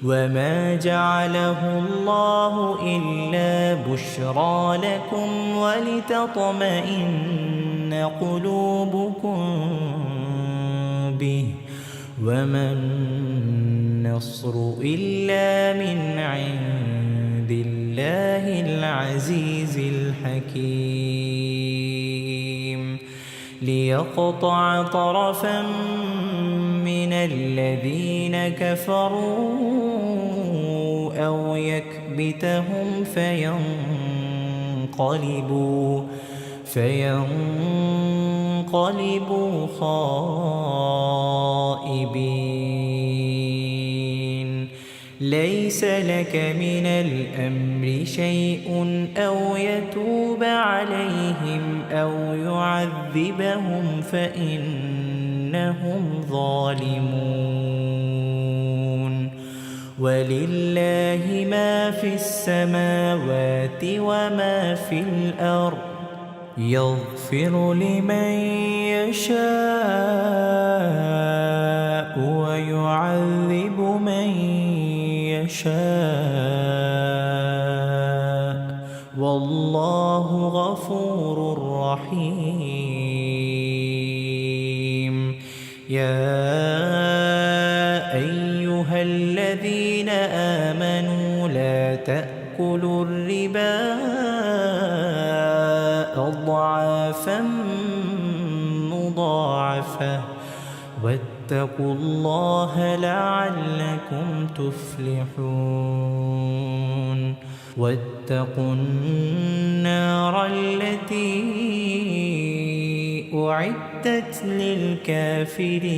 وما جعله الله إلا بشرى لكم ولتطمئن قلوبكم به وما النصر إلا من عند الله العزيز الحكيم ليقطع طرفا من الذين كفروا أو يكبتهم فينقلبوا خائبين ليس لك من الأمر شيء أو يتوب عليهم أو يعذبهم فإنهم ظالمون ولله ما في السماوات وما في الأرض يغفر لمن يشاء ويعذب من يشاء والله غفور رحيم يا أيها الذين آمنوا لا تأكلوا الربا أضعافا مضاعفة واتقوا الله لعلكم تفلحون واتقوا النار التي أعدت للكافرين